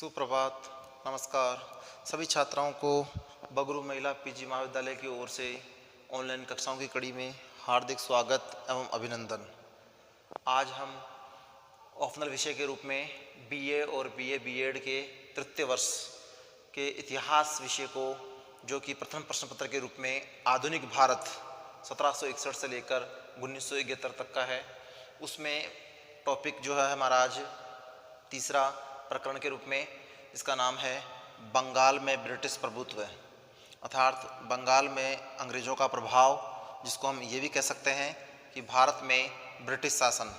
सुप्रभात, नमस्कार। सभी छात्राओं को बगरू महिला पीजी महाविद्यालय की ओर से ऑनलाइन कक्षाओं की कड़ी में हार्दिक स्वागत एवं अभिनंदन। आज हम ऑप्शनल विषय के रूप में बीए और बीए बीएड के तृतीय वर्ष के इतिहास विषय को, जो कि प्रथम प्रश्न पत्र के रूप में आधुनिक भारत 1761 से लेकर 1971 तक का है, उसमें टॉपिक जो है हमारा आज तीसरा प्रकरण के रूप में, इसका नाम है बंगाल में ब्रिटिश प्रभुत्व, अर्थात बंगाल में अंग्रेज़ों का प्रभाव, जिसको हम ये भी कह सकते हैं कि भारत में ब्रिटिश शासन,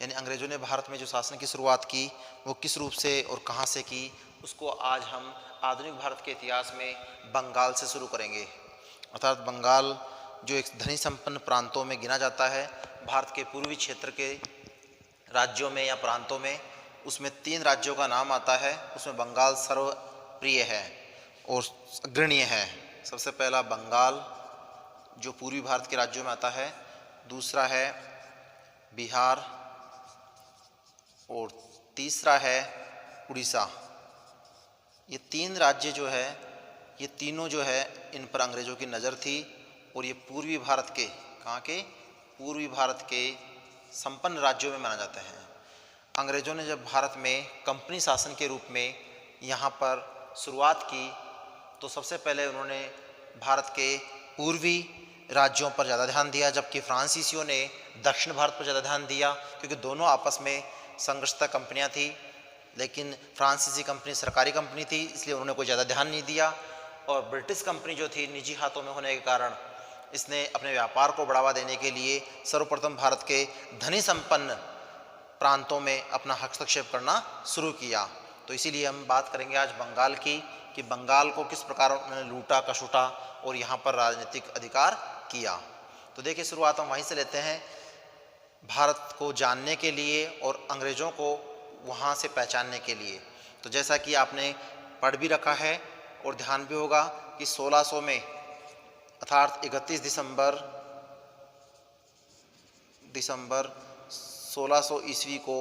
यानी अंग्रेज़ों ने भारत में जो शासन की शुरुआत की वो किस रूप से और कहाँ से की, उसको आज हम आधुनिक भारत के इतिहास में बंगाल से शुरू करेंगे। अर्थात बंगाल जो एक धनी संपन्न प्रांतों में गिना जाता है, भारत के पूर्वी क्षेत्र के राज्यों में या प्रांतों में, उसमें 3 राज्यों का नाम आता है। उसमें बंगाल सर्वप्रिय है और अग्रणीय है। सबसे पहला बंगाल जो पूर्वी भारत के राज्यों में आता है, दूसरा है बिहार और तीसरा है उड़ीसा। ये 3 राज्य जो है, ये तीनों जो है, इन पर अंग्रेज़ों की नज़र थी और ये पूर्वी भारत के, कहाँ के, पूर्वी भारत के संपन्न राज्यों में माना जाते हैं। अंग्रेज़ों ने जब भारत में कंपनी शासन के रूप में यहाँ पर शुरुआत की, तो सबसे पहले उन्होंने भारत के पूर्वी राज्यों पर ज़्यादा ध्यान दिया, जबकि फ्रांसीसियों ने दक्षिण भारत पर ज़्यादा ध्यान दिया, क्योंकि दोनों आपस में संघर्षता कंपनियाँ थी। लेकिन फ्रांसीसी कंपनी सरकारी कंपनी थी, इसलिए उन्होंने कोई ज़्यादा ध्यान नहीं दिया। और ब्रिटिश कंपनी जो थी, निजी हाथों में होने के कारण, इसने अपने व्यापार को बढ़ावा देने के लिए सर्वप्रथम भारत के धनी संपन्न प्रांतों में अपना हस्तक्षेप करना शुरू किया। तो इसीलिए हम बात करेंगे आज बंगाल की, कि बंगाल को किस प्रकार उन्होंने लूटा कसूटा और यहाँ पर राजनीतिक अधिकार किया। तो देखिए, शुरुआत हम वहीं से लेते हैं, भारत को जानने के लिए और अंग्रेज़ों को वहाँ से पहचानने के लिए। तो जैसा कि आपने पढ़ भी रखा है और ध्यान भी होगा कि 1600 में, अर्थात 31 दिसंबर 1600 ईस्वी को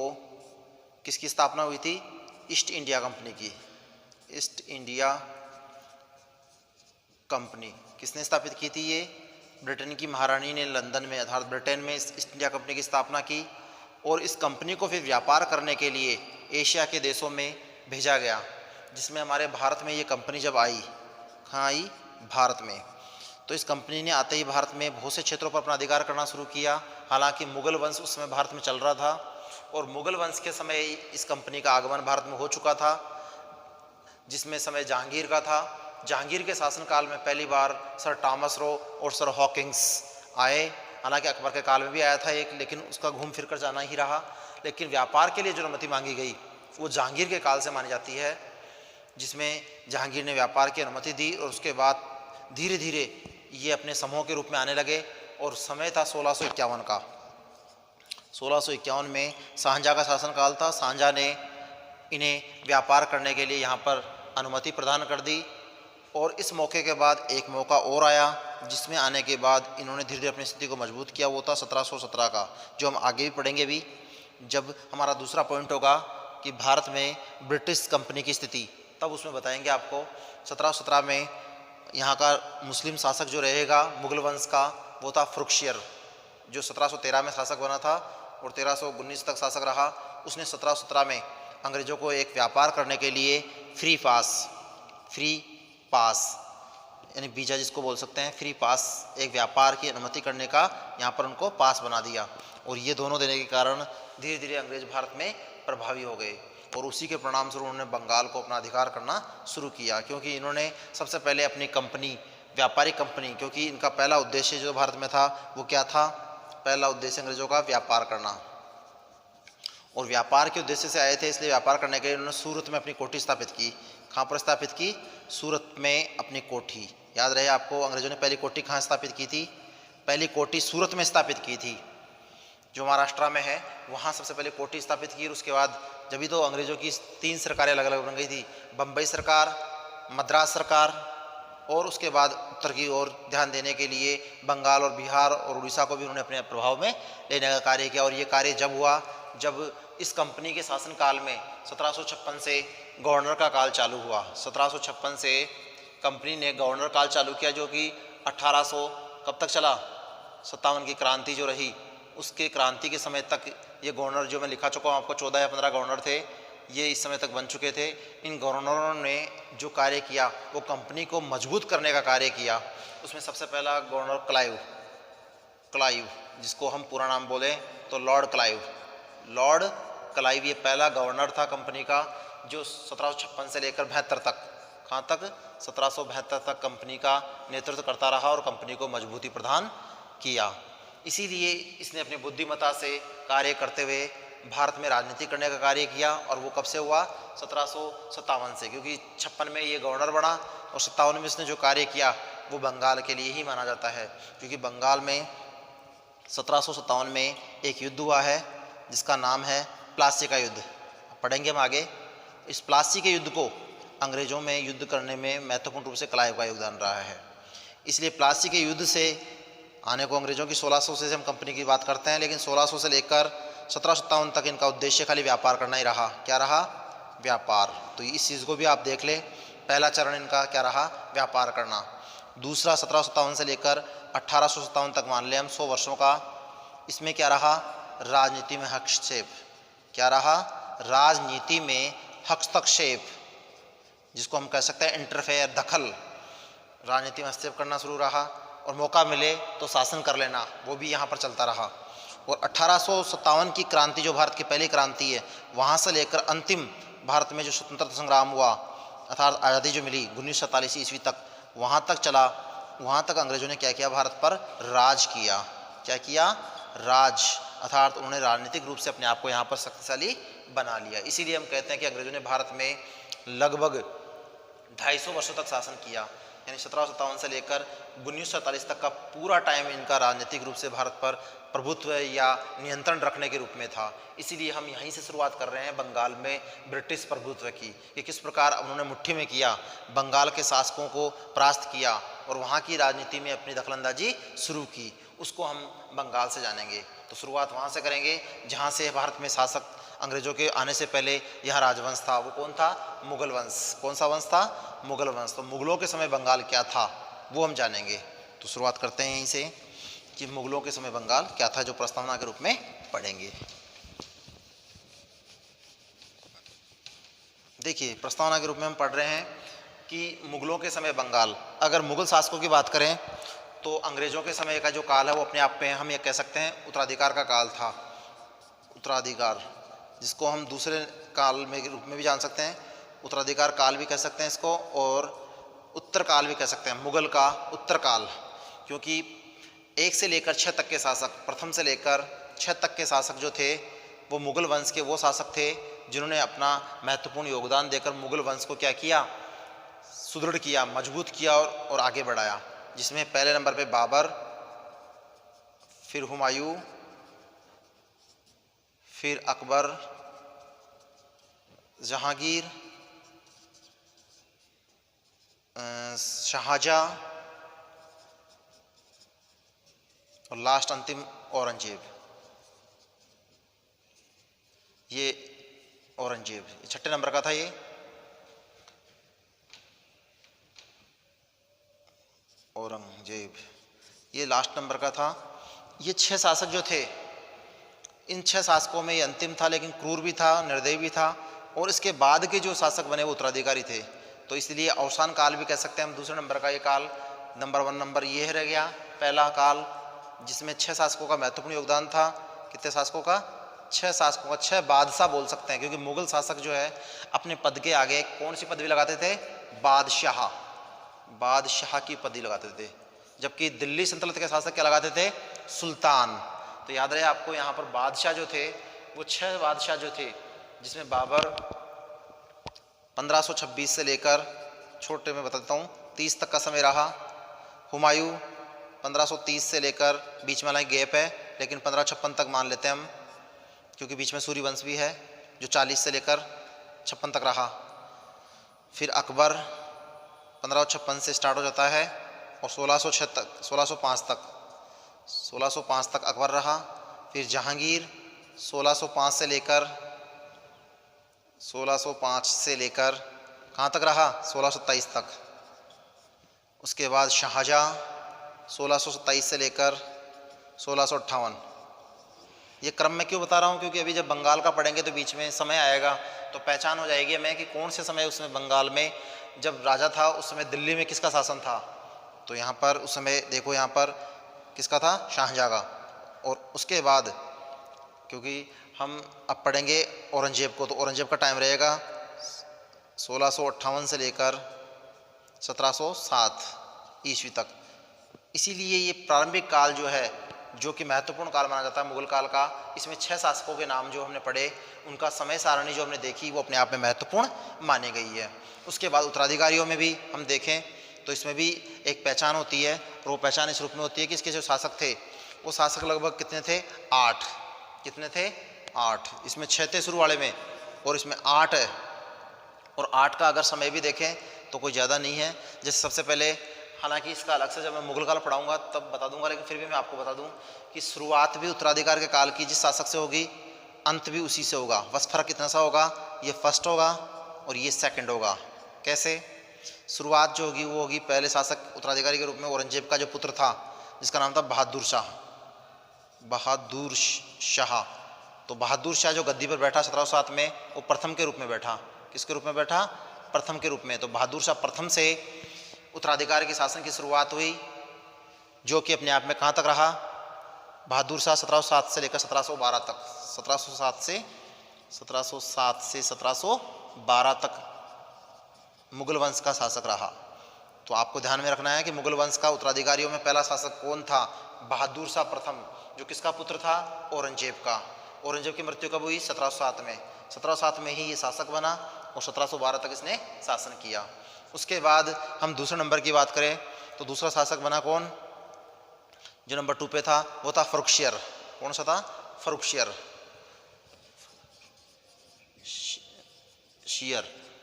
किसकी स्थापना हुई थी? ईस्ट इंडिया कंपनी की। ईस्ट इंडिया कंपनी किसने स्थापित की थी? ये ब्रिटेन की महारानी ने लंदन में, अर्थात ब्रिटेन में ईस्ट इंडिया कंपनी की स्थापना की। और इस कंपनी को फिर व्यापार करने के लिए एशिया के देशों में भेजा गया, जिसमें हमारे भारत में ये कंपनी जब आई, कहाँ आई? भारत में। तो इस कंपनी ने आते ही भारत में बहुत से क्षेत्रों पर अपना अधिकार करना शुरू किया। हालांकि मुग़ल वंश उस समय भारत में चल रहा था और मुग़ल वंश के समय इस कंपनी का आगमन भारत में हो चुका था, जिसमें समय जहांगीर का था। जहांगीर के शासनकाल में पहली बार सर टॉमस रो और सर हॉकिंस आए। हालांकि अकबर के काल में भी आया था एक, लेकिन उसका घूम फिर कर जाना ही रहा। लेकिन व्यापार के लिए जो अनुमति मांगी गई वो जहांगीर के काल से मानी जाती है, जिसमें जहांगीर ने व्यापार की अनुमति दी और उसके बाद धीरे धीरे ये अपने समूह के रूप में आने लगे। और समय था 1651 का। 1651 में शाहजहाँ का शासनकाल था। शाहजहाँ ने इन्हें व्यापार करने के लिए यहाँ पर अनुमति प्रदान कर दी। और इस मौके के बाद एक मौका और आया, जिसमें आने के बाद इन्होंने धीरे धीरे अपनी स्थिति को मजबूत किया। वो था 1717 का, जो हम आगे भी पढ़ेंगे भी, जब हमारा दूसरा पॉइंट होगा कि भारत में ब्रिटिश कंपनी की स्थिति, तब उसमें बताएंगे आपको। 1717 में यहाँ का मुस्लिम शासक जो रहेगा मुग़ल वंश का, वो था फ़रुखशियर, जो 1713 में शासक बना था और 1319 तक शासक रहा। उसने 1717 में अंग्रेज़ों को एक व्यापार करने के लिए फ्री पास यानी वीज़ा जिसको बोल सकते हैं, फ्री पास, एक व्यापार की अनुमति करने का यहाँ पर उनको पास बना दिया। और ये दोनों देने के कारण धीरे धीरे अंग्रेज़ भारत में प्रभावी हो गए और उसी के परिणाम स्वरूप उन्होंने बंगाल को अपना अधिकार करना शुरू किया। क्योंकि इन्होंने सबसे पहले अपनी कंपनी, व्यापारिक कंपनी, क्योंकि इनका पहला उद्देश्य जो भारत में था वो क्या था? पहला उद्देश्य अंग्रेज़ों का व्यापार करना, और व्यापार के उद्देश्य से आए थे, इसलिए व्यापार करने के लिए उन्होंने सूरत में अपनी कोठी स्थापित की। कहाँ पर स्थापित की? सूरत में अपनी कोठी। याद रहे आपको, अंग्रेज़ों ने पहली कोठी कहाँ स्थापित की थी? पहली कोठी सूरत में स्थापित की थी, जो महाराष्ट्र में है। वहाँ सबसे पहले कोठी स्थापित की। उसके बाद जब भी तो अंग्रेज़ों की 3 सरकारें अलग अलग बन गई थी, बम्बई सरकार, मद्रास सरकार, और उसके बाद उत्तर की ओर ध्यान देने के लिए बंगाल और बिहार और उड़ीसा को भी उन्होंने अपने प्रभाव में लेने का कार्य किया। और ये कार्य जब हुआ जब इस कंपनी के शासनकाल में 1756 से गवर्नर का काल चालू हुआ। 1756 से कंपनी ने गवर्नर काल चालू किया, जो कि 1800 कब तक चला, 57 की क्रांति जो रही उसके क्रांति के समय तक ये गवर्नर, जो मैं लिखा चुका हूँ आपको, 14 या 15 गवर्नर थे, ये इस समय तक बन चुके थे। इन गवर्नरों ने जो कार्य किया वो कंपनी को मजबूत करने का कार्य किया। उसमें सबसे पहला गवर्नर क्लाइव, जिसको हम पूरा नाम बोलें तो लॉर्ड क्लाइव, ये पहला गवर्नर था कंपनी का, जो 1756 से लेकर 72 तक, कहाँ तक, 1772 तक कंपनी का नेतृत्व करता रहा और कंपनी को मजबूती प्रदान किया। इसीलिए इसने अपनी बुद्धिमत्ता से कार्य करते हुए भारत में राजनीति करने का कार्य किया। और वो कब से हुआ, 1757 से, क्योंकि 56 में ये गवर्नर बना और 57 में इसने जो कार्य किया वो बंगाल के लिए ही माना जाता है, क्योंकि बंगाल में 1757 में एक युद्ध हुआ है जिसका नाम है प्लासी का युद्ध। पढ़ेंगे हम आगे। इस प्लासी के युद्ध को अंग्रेज़ों में युद्ध करने में महत्वपूर्ण रूप से क्लाइव का योगदान रहा है। इसलिए प्लासी के युद्ध से आने को अंग्रेज़ों की 1600 से हम कंपनी की बात करते हैं, लेकिन 1600 से लेकर 1757 तक इनका उद्देश्य खाली व्यापार करना ही रहा। क्या रहा, व्यापार। तो इस चीज़ को भी आप देख लें, पहला चरण इनका क्या रहा, व्यापार करना। दूसरा 1757 से लेकर 1857 तक मान लें हम 100 वर्षों का, इसमें क्या रहा, राजनीति में हस्तक्षेप। क्या रहा, राजनीति में हस्तक्षेप, जिसको हम कह सकते हैं इंटरफेयर, दखल। राजनीति में हस्तक्षेप करना शुरू रहा और मौका मिले तो शासन कर लेना, वो भी यहाँ पर चलता रहा। और 1857 की क्रांति, जो भारत की पहली क्रांति है, वहाँ से लेकर अंतिम भारत में जो स्वतंत्रता संग्राम हुआ, अर्थात आज़ादी जो मिली 1947 ईस्वी तक, वहाँ तक चला। वहाँ तक अंग्रेज़ों ने क्या किया, भारत पर राज किया। क्या किया, राज, अर्थात उन्होंने राजनीतिक रूप से अपने आप को यहाँ पर शक्तिशाली बना लिया। इसीलिए हम कहते हैं कि अंग्रेज़ों ने भारत में लगभग 250 वर्षों तक शासन किया, यानी 1757 से लेकर 1947 तक का पूरा टाइम इनका राजनीतिक रूप से भारत पर प्रभुत्व या नियंत्रण रखने के रूप में था। इसीलिए हम यहीं से शुरुआत कर रहे हैं बंगाल में ब्रिटिश प्रभुत्व की, कि किस प्रकार उन्होंने मुट्ठी में किया, बंगाल के शासकों को परास्त किया और वहाँ की राजनीति में अपनी दखलंदाजी शुरू की। उसको हम बंगाल से जानेंगे। तो शुरुआत वहाँ से करेंगे जहाँ से भारत में शासक अंग्रेज़ों के आने से पहले यहाँ राजवंश था। वो कौन था, मुगल वंश। कौन सा वंश था, मुगल वंश। तो मुगलों के समय बंगाल क्या था वो हम जानेंगे। तो शुरुआत करते हैं यहीं से कि मुगलों के समय बंगाल क्या था, जो प्रस्तावना के रूप में पढ़ेंगे। देखिए, प्रस्तावना के रूप में हम पढ़ रहे हैं कि मुगलों के समय बंगाल, अगर मुगल शासकों की बात करें तो अंग्रेज़ों के समय का जो काल है वो अपने आप में हम ये कह सकते हैं उत्तराधिकार का काल था। उत्तराधिकार, जिसको हम दूसरे काल में के रूप में भी जान सकते हैं, उत्तराधिकार काल भी कह सकते हैं इसको, और उत्तर काल भी कह सकते हैं, मुगल का उत्तर काल। क्योंकि 1 से लेकर 6 तक के शासक, प्रथम से लेकर 6 तक के शासक जो थे वो मुगल वंश के वो शासक थे जिन्होंने अपना महत्वपूर्ण योगदान देकर मुगल वंश को क्या किया, सुदृढ़ किया, मजबूत किया और आगे बढ़ाया। जिसमें पहले नंबर पे बाबर, फिर हुमायूं, फिर अकबर, जहांगीर, शाहजहां और लास्ट अंतिम औरंगजेब। ये औरंगजेब 6ठे नंबर का था। ये औरंगजेब ये लास्ट नंबर का था। ये 6 शासक जो थे, इन 6 शासकों में ये अंतिम था, लेकिन क्रूर भी था, निर्दयी भी था। और इसके बाद के जो शासक बने वो उत्तराधिकारी थे। तो इसलिए अवसान काल भी कह सकते हैं हम दूसरे नंबर का। ये काल नंबर 1 नंबर ये रह गया, पहला काल, जिसमें 6 शासकों का महत्वपूर्ण योगदान था। कितने शासकों का, 6 शासकों का। 6 बादशाह बोल सकते हैं, क्योंकि मुगल शासक जो है अपने पद के आगे कौन सी पदवी लगाते थे, बादशाह, बादशाह की पदवी लगाते थे। जबकि दिल्ली सल्तनत के शासक क्या लगाते थे, सुल्तान। तो याद रहे आपको, यहाँ पर बादशाह जो थे वो 6 बादशाह जो थे, जिसमें बाबर 1526 से लेकर, छोटे में बताता हूँ, 30 तक का समय रहा। हुमायूं 1530 से लेकर, बीच में लाइन गैप है, लेकिन 1556 तक मान लेते हैं हम, क्योंकि बीच में सूर्यवंश भी है जो 40 से लेकर 56 तक रहा। फिर अकबर 1556 से स्टार्ट हो जाता है और 1606 तक, 1605 तक अकबर रहा। फिर जहांगीर 1605 से लेकर कहाँ तक रहा, 1627 तक। उसके बाद शाहजहाँ 1627 से लेकर 1658। ये क्रम मैं क्यों बता रहा हूँ, क्योंकि अभी जब बंगाल का पढ़ेंगे तो बीच में समय आएगा तो पहचान हो जाएगी हमें कि कौन से समय उसमें बंगाल में जब राजा था उस समय दिल्ली में किसका शासन था। तो यहाँ पर उस समय देखो, यहाँ पर किसका था, शाहजहाँ का। और उसके बाद क्योंकि हम अब पढ़ेंगे औरंगजेब को, तो औरंगजेब का टाइम रहेगा 1658 से लेकर 1707 ईस्वी तक। इसीलिए ये प्रारंभिक काल जो है, जो कि महत्वपूर्ण काल माना जाता है मुगल काल का, इसमें 6 शासकों के नाम जो हमने पढ़े, उनका समय सारणी जो हमने देखी वो अपने आप में महत्वपूर्ण मानी गई है। उसके बाद उत्तराधिकारियों में भी हम देखें तो इसमें भी एक पहचान होती है, और वो पहचान इस रूप में होती है कि इसके जो शासक थे वो शासक लगभग कितने थे, 8। कितने थे, 8। इसमें 6 थे शुरू वाले में और इसमें 8 है। और 8 का अगर समय भी देखें तो कोई ज़्यादा नहीं है। जैसे सबसे पहले, हालांकि इसका अलग से जब मैं मुगल काल पढ़ाऊंगा तब बता दूंगा, लेकिन फिर भी मैं आपको बता दूं कि शुरुआत भी उत्तराधिकार के काल की जिस शासक से होगी, अंत भी उसी से होगा। बस फर्क कितना सा होगा, ये फर्स्ट होगा और ये सेकंड होगा। कैसे, शुरुआत जो होगी वो होगी पहले शासक उत्तराधिकारी के रूप में औरंगजेब का जो पुत्र था जिसका नाम था बहादुर शाह। बहादुर शाह, तो बहादुर शाह जो गद्दी पर बैठा 1707 में, वो प्रथम के रूप में बैठा। किसके रूप में बैठा, प्रथम के रूप में। तो बहादुर शाह प्रथम से उत्तराधिकार के शासन की शुरुआत हुई, जो कि अपने आप में कहाँ तक रहा, बहादुर शाह 1707 से लेकर 1712 तक। 1707 से 1712 तक मुगल वंश का शासक रहा। तो आपको ध्यान में रखना है कि मुगल वंश का उत्तराधिकारियों में पहला शासक कौन था, बहादुर शाह प्रथम, जो किसका पुत्र था, औरंगजेब का। औरंगजेब की मृत्यु कब हुई, 1707 में। 1707 में ही ये शासक बना और 1712 तक इसने शासन किया। उसके बाद हम दूसरे नंबर की बात करें तो दूसरा शासक बना कौन, जो नंबर 2 पे था वो था फर्रुखशियर। कौन सा था, फर्रुखशियर।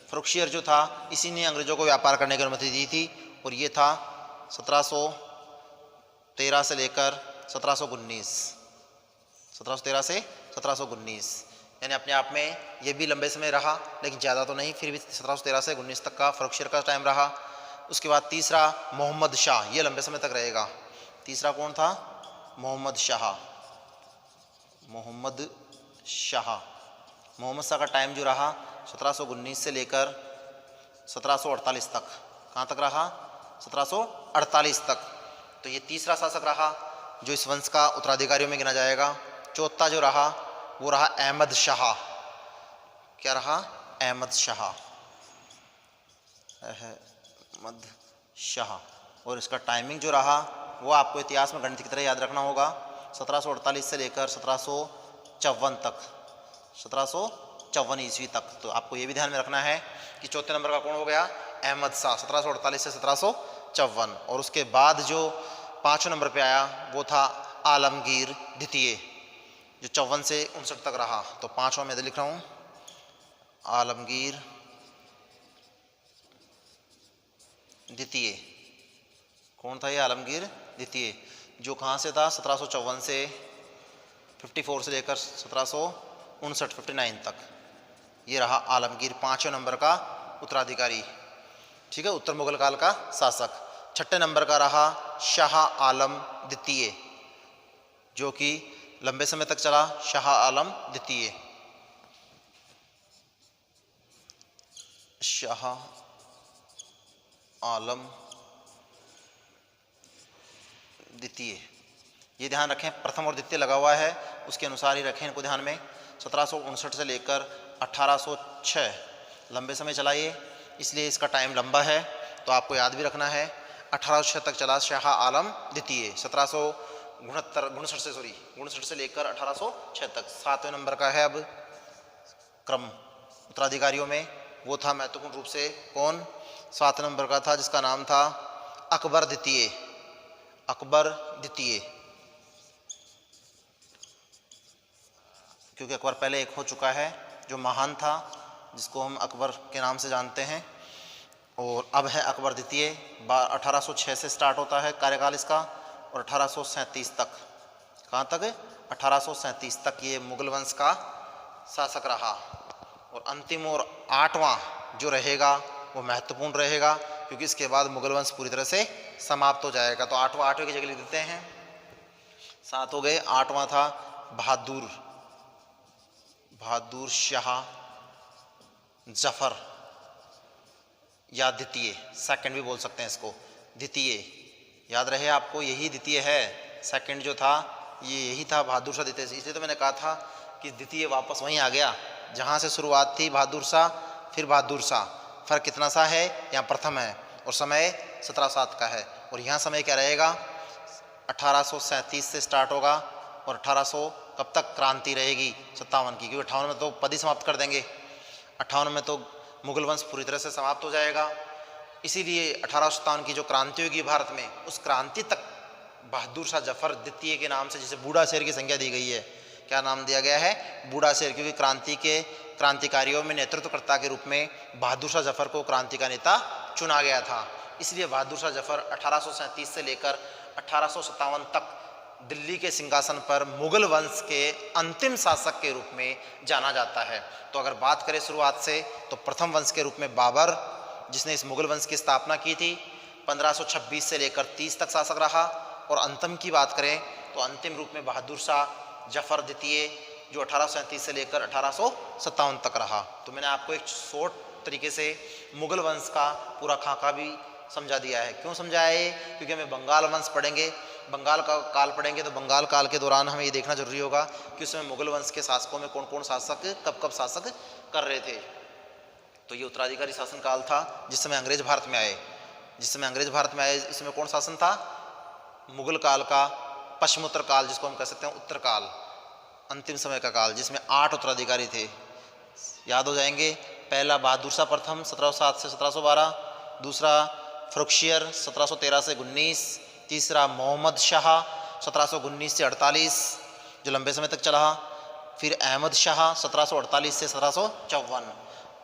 फर्रुखशियर जो था, इसी ने अंग्रेजों को व्यापार करने की अनुमति दी थी, और ये था 1713 से लेकर 1719। 1713 से 1719, यानी अपने आप में ये भी लंबे समय रहा, लेकिन ज़्यादा तो नहीं, फिर भी 1713 से 19 तक का फर्रुखशियर का टाइम रहा। उसके बाद तीसरा मोहम्मद शाह, ये लंबे समय तक रहेगा। तीसरा कौन था, मोहम्मद शाह। मोहम्मद शाह का टाइम जो रहा 1719 से लेकर 1748 तक। कहाँ तक रहा, 1748 तक। तो ये तीसरा शासक रहा जो इस वंश का उत्तराधिकारियों में गिना जाएगा। चौथा जो रहा वो रहा अहमद शाह। क्या रहा, अहमद शाह। अहमद शाह। और इसका टाइमिंग जो रहा वो आपको इतिहास में गणित की तरह याद रखना होगा, 1748 से लेकर 1754 तक, 1754 ईस्वी तक। तो आपको ये भी ध्यान में रखना है कि चौथे नंबर का कौन हो गया, अहमद शाह, 1748 से 1754। और उसके बाद जो 5वें नंबर पे आया वो था आलमगीर द्वितीय, जो 54 से 59 तक रहा। तो 5वां मैं लिख रहा हूँ, आलमगीर द्वितीय। कौन था ये आलमगीर द्वितीय, जो कहाँ से था, 1754 से 54 से लेकर 1759 तक। ये रहा आलमगीर 5वें नंबर का उत्तराधिकारी, ठीक है, उत्तर मुगल काल का शासक। 6ठे नंबर का रहा शाह आलम द्वितीय, जो कि लंबे समय तक चला, शाह आलम द्वितीय। शाह आलम द्वितीय, ये ध्यान रखें, प्रथम और द्वितीय लगा हुआ है, उसके अनुसार ही रखें इनको ध्यान में। 1759 से लेकर 1806 लंबे समय चला ये, इसलिए इसका टाइम लंबा है, तो आपको याद भी रखना है। 1806 तक चला शाह आलम द्वितीय, 1759 से लेकर 1806 तक। 7वें नंबर का है अब क्रम उत्तराधिकारियों में, वो था महत्वपूर्ण रूप से कौन, 7 नंबर का था जिसका नाम था अकबर द्वितीय। अकबर द्वितीय, क्योंकि अकबर पहले एक हो चुका है जो महान था, जिसको हम अकबर के नाम से जानते हैं, और अब है अकबर द्वितीय। 1806 से स्टार्ट होता है कार्यकाल इसका, और 1837 तक। कहाँ तक, 1837 तक ये मुगल वंश का शासक रहा। और अंतिम और 8वां जो रहेगा वो महत्वपूर्ण रहेगा, क्योंकि इसके बाद मुगल वंश पूरी तरह से समाप्त हो जाएगा। तो 8वें की जगह लिख देते हैं, 7 हो गए। 8वां था बहादुर शाह जफर, या द्वितीय, सेकंड भी बोल सकते हैं इसको, द्वितीय। याद रहे आपको, यही द्वितीय है। सेकंड जो था ये यही था, बहादुर शाह द्वितीय। इसलिए तो मैंने कहा था कि द्वितीय वापस वहीं आ गया जहाँ से शुरुआत थी, बहादुर शाह, फिर बहादुर शाह। फर्क कितना सा है, यहाँ प्रथम है और समय 1707 का है, और यहाँ समय क्या रहेगा, 1837 से स्टार्ट होगा और 1800 कब तक क्रांति रहेगी, 57 की, क्योंकि 58 में तो पद ही समाप्त कर देंगे। 58 में तो मुगल वंश पूरी तरह से समाप्त हो जाएगा। इसीलिए 1857 की जो क्रांति होगी भारत में, उस क्रांति तक बहादुर शाह जफर द्वितीय के नाम से, जिसे बूढ़ा शेर की संज्ञा दी गई है, क्या नाम दिया गया है, बूढ़ा शेर, क्योंकि क्रांति के क्रांतिकारियों में नेतृत्वकर्ता के रूप में बहादुर शाह जफर को क्रांति का नेता चुना गया था। इसलिए बहादुर शाह जफर 1837 से लेकर 1857 तक दिल्ली के सिंहासन पर मुगल वंश के अंतिम शासक के रूप में जाना जाता है। तो अगर बात करें शुरुआत से, तो प्रथम वंश के रूप में बाबर, जिसने इस मुगल वंश की स्थापना की थी, 1526 से लेकर 30 तक शासक रहा। और अंतिम की बात करें तो अंतिम रूप में बहादुर शाह जफर द्वितीय, जो 1837 से लेकर 1857 तक रहा। तो मैंने आपको एक शॉर्ट तरीके से मुगल वंश का पूरा खाका भी समझा दिया है। क्यों समझाया है? क्योंकि हमें बंगाल वंश पढ़ेंगे, बंगाल का काल पढ़ेंगे, तो बंगाल काल के दौरान हमें ये देखना जरूरी होगा कि उसमें मुगल वंश के शासकों में कौन कौन शासक कब कब शासक कर रहे थे। तो ये उत्तराधिकारी शासन काल था जिस समय अंग्रेज भारत में आए। इसमें कौन शासन था? मुगल काल का पश्चिमोत्तर काल, जिसको हम कह सकते हैं उत्तर काल, अंतिम समय का काल, जिसमें 8 उत्तराधिकारी थे। याद हो जाएंगे। पहला बहादुर शाह प्रथम 1707 से 1712, दूसरा फरुखशियर 1713 से 19, तीसरा मोहम्मद शाह 1719 से 48, जो लंबे समय तक चला, फिर अहमद शाह 1748 से 1754,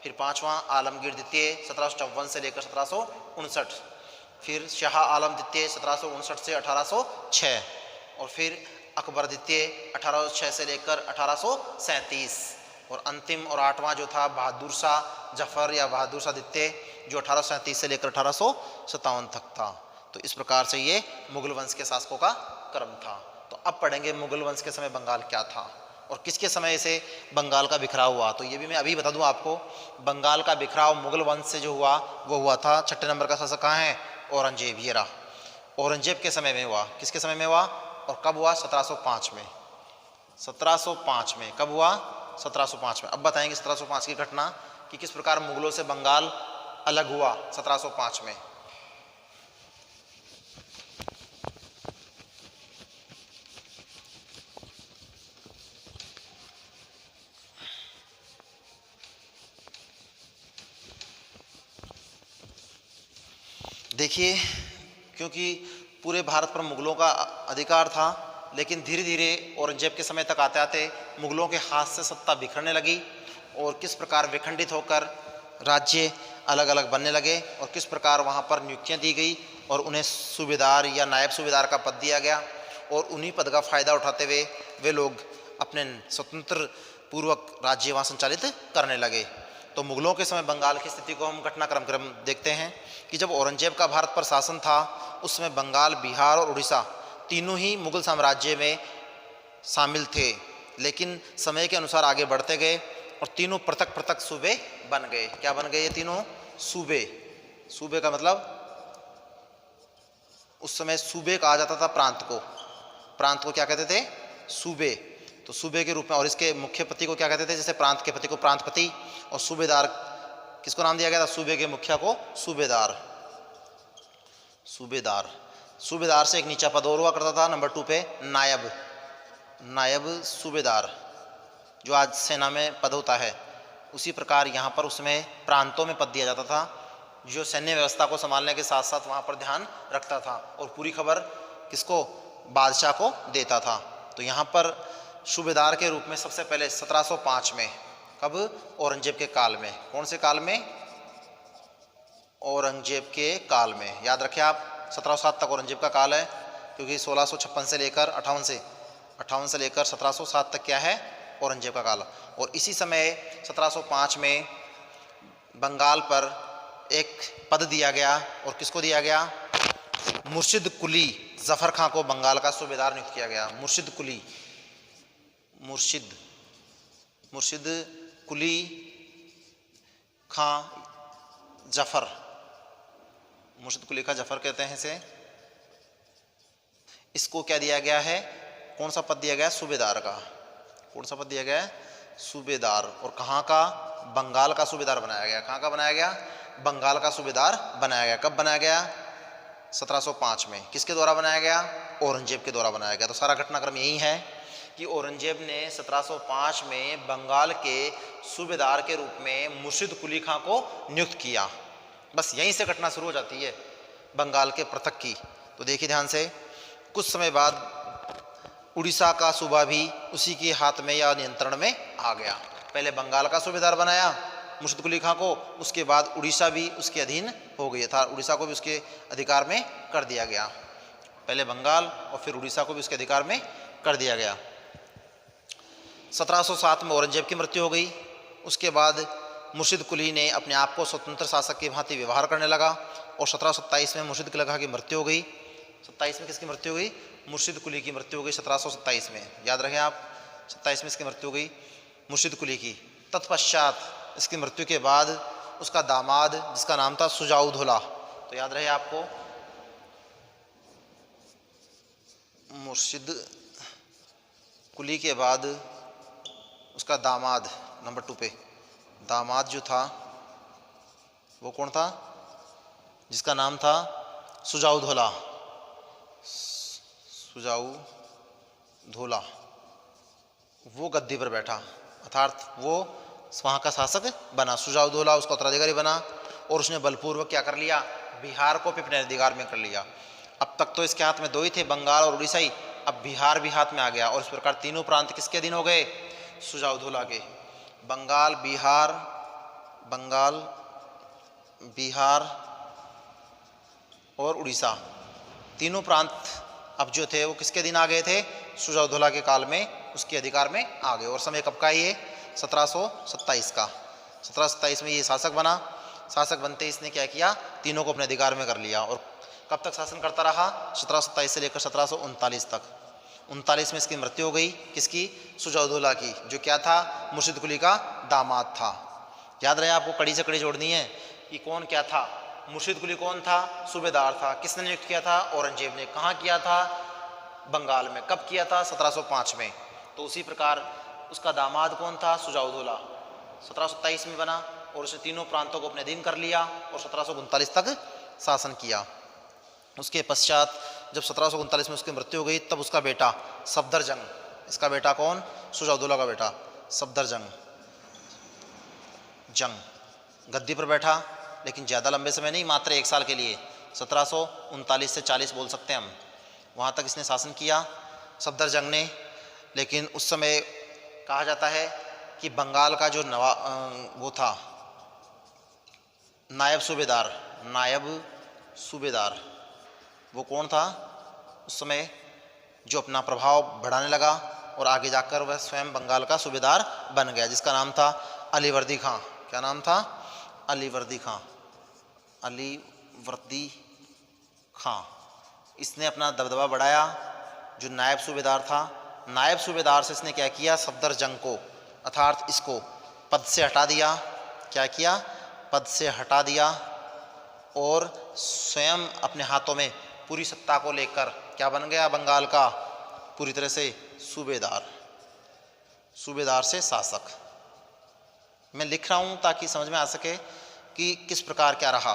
फिर पांचवा आलमगीर द्वितीय 1754 से लेकर 1759, फिर शाह आलम द्वितीय 1759 से 1806, और फिर अकबर द्वितीय 1806 से लेकर 1837, और अंतिम और 8वां जो था बहादुर शाह जफर या बहादुर शाह द्वितीय, जो 1837 से लेकर 1857 तक था। तो इस प्रकार से ये मुगल वंश के शासकों का क्रम था। तो अब पढ़ेंगे मुगल वंश के समय बंगाल क्या था और किसके समय से बंगाल का बिखराव हुआ। तो ये भी मैं अभी बता दूं आपको, बंगाल का बिखराव मुगल वंश से जो हुआ वो हुआ था, 6ठे नंबर का शासक कहाँ है? औरंगजेब। ये रहा, औरंगजेब के समय में हुआ। किसके समय में हुआ और कब हुआ? 1705 में। 1705 में कब हुआ? 1705 में। अब बताएंगे 1705 की घटना कि किस प्रकार मुगलों से बंगाल अलग हुआ 1705 में। देखिए, क्योंकि पूरे भारत पर मुगलों का अधिकार था, लेकिन धीरे धीरे औरंगजेब के समय तक आते आते मुगलों के हाथ से सत्ता बिखरने लगी और किस प्रकार विखंडित होकर राज्य अलग अलग बनने लगे और किस प्रकार वहाँ पर नियुक्तियाँ दी गई और उन्हें सूबेदार या नायब सूबेदार का पद दिया गया, और उन्हीं पद का फ़ायदा उठाते हुए वे लोग अपने स्वतंत्र पूर्वक राज्य वहाँ संचालित करने लगे। तो मुगलों के समय बंगाल की स्थिति को हम घटनाक्रम देखते हैं कि जब औरंगजेब का भारत पर शासन था, उस समय बंगाल, बिहार और उड़ीसा तीनों ही मुगल साम्राज्य में शामिल थे, लेकिन समय के अनुसार आगे बढ़ते गए और तीनों पृथक पृथक सूबे बन गए। क्या बन गए ये तीनों? सूबे। सूबे का मतलब उस समय सूबे कहा जाता था प्रांत को। प्रांत को क्या कहते थे? सूबे। तो सूबे के रूप में, और इसके मुख्य पति को क्या कहते थे? जैसे प्रांत के पति को प्रांतपति, और सूबेदार किसको नाम दिया गया था? सूबे के मुखिया को सूबेदार। सूबेदार, सूबेदार से एक नीचा पद और हुआ करता था नंबर 2 पे, नायब। नायब सूबेदार, जो आज सेना में पद होता है, उसी प्रकार यहाँ पर उसमें प्रांतों में पद दिया जाता था, जो सैन्य व्यवस्था को संभालने के साथ साथ वहाँ पर ध्यान रखता था और पूरी खबर किसको? बादशाह को देता था। तो यहाँ पर सूबेदार के रूप में सबसे पहले 1705 में, कब? औरंगजेब के काल में। कौन से काल में? औरंगजेब के काल में। याद रखें आप, 1707 तक औरंगजेब का काल है, क्योंकि 1656 से लेकर 58 से 58 से लेकर 1707 तक क्या है, औरंगजेब का काल। और इसी समय 1705 में बंगाल पर एक पद दिया गया, और किसको दिया गया, मुर्शिद कुली जफ़र खां को बंगाल का सूबेदार नियुक्त किया गया। मुर्शिद कुली, मुर्शिद कुली खां जफ़र, मुर्शिद कुली खां जफ़र कहते हैं इसे। इसको क्या दिया गया है, कौन सा पद दिया गया, सूबेदार का। कौन सा पद दिया गया है, सूबेदार। और कहाँ का, बंगाल का सूबेदार बनाया गया। कहाँ का बनाया गया, बंगाल का सूबेदार बनाया गया। कब बनाया गया, 1705 में। किसके द्वारा बनाया गया, औरंगजेब के द्वारा बनाया गया। तो सारा घटनाक्रम यही है कि औरंगजेब ने 1705 में बंगाल के सूबेदार के रूप में मुर्शिद कुली खां को नियुक्त किया। बस यहीं से घटना शुरू हो जाती है बंगाल के पृथक की। तो देखिए ध्यान से, कुछ समय बाद उड़ीसा का सूबा भी उसी के हाथ में या नियंत्रण में आ गया। पहले बंगाल का सूबेदार बनाया मुर्शिद कुली खां को, उसके बाद उड़ीसा भी उसके अधीन हो गई था, उड़ीसा को भी उसके अधिकार में कर दिया गया। पहले बंगाल और फिर उड़ीसा को भी उसके अधिकार में कर दिया गया। 1707 में औरंगजेब की मृत्यु हो गई। उसके बाद मुर्शिद कुली ने अपने आप को स्वतंत्र शासक की भांति व्यवहार करने लगा, और 1727 में मुर्शिद कुली खां की मृत्यु हो गई। 27 में किसकी मृत्यु हो गई, मुर्शिद कुली की मृत्यु हो गई 1727 में। याद रखें आप, 27 में इसकी मृत्यु हो गई मुर्शिद कुली की। तत्पश्चात इसकी मृत्यु के बाद उसका दामाद, जिसका नाम था सुजाउद्दौला, तो याद रहे आपको, मुर्शिद कुली के बाद उसका दामाद, नंबर 2 पे दामाद जो था वो कौन था, जिसका नाम था सुजाउद्दौला, सुजाउद्दौला, वो गद्दी पर बैठा, अर्थात वो वहाँ का शासक बना। सुजाउद्दौला उसका उत्तराधिकारी बना, और उसने बलपूर्वक क्या कर लिया, बिहार को भी अपने अधिकार में कर लिया। अब तक तो इसके हाथ में 2 ही थे, बंगाल और उड़ीसा ही, अब बिहार भी हाथ में आ गया। और इस प्रकार तीनों प्रांत किसके अधीन हो गए, सुजाउद्दौला के। बंगाल, बिहार और उड़ीसा, तीनों प्रांत अब जो थे वो किसके अधीन आ गए थे, सुजाउद्दौला के काल में उसके अधिकार में आ गए। और समय कब का ये, 1727 का। 1727 में ये शासक बना। शासक बनते ही इसने क्या किया, तीनों को अपने अधिकार में कर लिया। और कब तक शासन करता रहा, 1727 से लेकर 1739 तक। 39 में इसकी मृत्यु हो गई, किसकी, सुजाउद्दौला की, जो क्या था, मुर्शिद कुली का दामाद था। याद रहे आपको, कड़ी से कड़ी जोड़नी है कि कौन क्या था। मुर्शिद कुली कौन था, सूबेदार था। किसने नियुक्त किया था, औरंगजेब ने। कहाँ किया था, बंगाल में। कब किया था, 1705 में। तो उसी प्रकार उसका दामाद कौन था, सुजाउद्दौला, 1727 में बना, और उसने तीनों प्रांतों को अपने अधीन कर लिया, और 1739 तक शासन किया। उसके पश्चात जब 1739 में उसकी मृत्यु हो गई, तब उसका बेटा सफदरजंग, इसका बेटा कौन, सुजाउद्दौला का बेटा सफदरजंग गद्दी पर बैठा, लेकिन ज़्यादा लंबे समय नहीं, मात्र 1 साल के लिए, 1739 से 40 बोल सकते हैं हम, वहाँ तक इसने शासन किया सफदरजंग ने। लेकिन उस समय कहा जाता है कि बंगाल का जो वो था नायब सूबेदार, वो कौन था उस समय, जो अपना प्रभाव बढ़ाने लगा, और आगे जाकर वह स्वयं बंगाल का सूबेदार बन गया, जिसका नाम था अलीवर्दी खां। क्या नाम था, अलीवर्दी खां। इसने अपना दबदबा बढ़ाया। जो नायब सूबेदार था, नायब सूबेदार से इसने क्या किया, सफदरजंग को, अर्थात इसको पद से हटा दिया। क्या किया, पद से हटा दिया, और स्वयं अपने हाथों में पूरी सत्ता को लेकर क्या बन गया, बंगाल का पूरी तरह से सूबेदार से शासक। मैं लिख रहा हूँ ताकि समझ में आ सके कि किस प्रकार क्या रहा।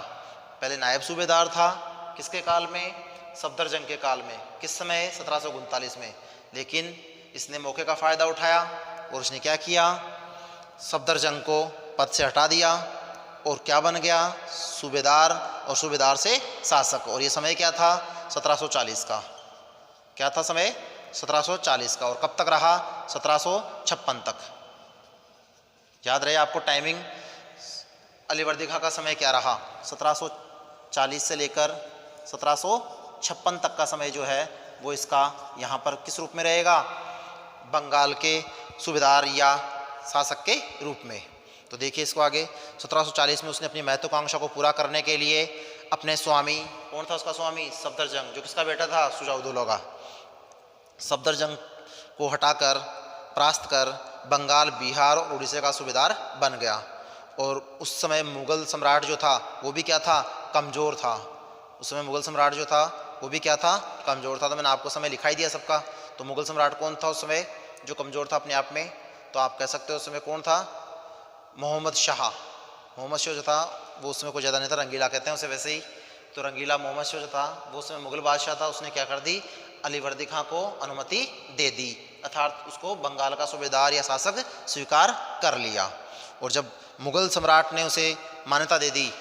पहले नायब सूबेदार था, किसके काल में, सफदरजंग के काल में। किस समय, 1739 में। लेकिन इसने मौके का फ़ायदा उठाया, और उसने क्या किया, सफदरजंग को पद से हटा दिया, और क्या बन गया, सूबेदार, और सूबेदार से शासक। और ये समय क्या था, 1740 का। क्या था समय, 1740 का। और कब तक रहा, 1756 तक। याद रहे आपको टाइमिंग, अलीवर्दी खां का समय क्या रहा, 1740 से लेकर 1756 तक का समय जो है वो इसका यहाँ पर किस रूप में रहेगा, बंगाल के सूबेदार या शासक के रूप में। तो देखिए इसको आगे, 1740 में उसने अपनी महत्वाकांक्षा को पूरा करने के लिए अपने स्वामी, कौन था उसका स्वामी? सफदरजंग, जो किसका बेटा था? शुजा-उद-दौला का। सफदरजंग को हटाकर, परास्त कर बंगाल, बिहार और उड़ीसा का सूबेदार बन गया। और उस समय मुग़ल सम्राट जो था वो भी क्या था? कमज़ोर था। उस समय मुग़ल सम्राट जो था वो भी क्या था? कमज़ोर था। तो मैंने आपको समय लिखा ही दिया सबका। तो मुग़ल सम्राट कौन था उस समय जो कमज़ोर था अपने आप में? तो आप कह सकते हो उस समय कौन था? मोहम्मद शाह। मोहम्मद शाह जो था वो उस समय कोई ज़्यादा नहीं था, रंगीला कहते हैं उसे वैसे ही। तो रंगीला मोहम्मद शाह जो था वो उस समय मुग़ल बादशाह था। उसने क्या कर दी? अलीवर्दी खां को अनुमति दे दी, अर्थात उसको बंगाल का सूबेदार या शासक स्वीकार कर लिया। और जब मुग़ल सम्राट ने उसे मान्यता दे दी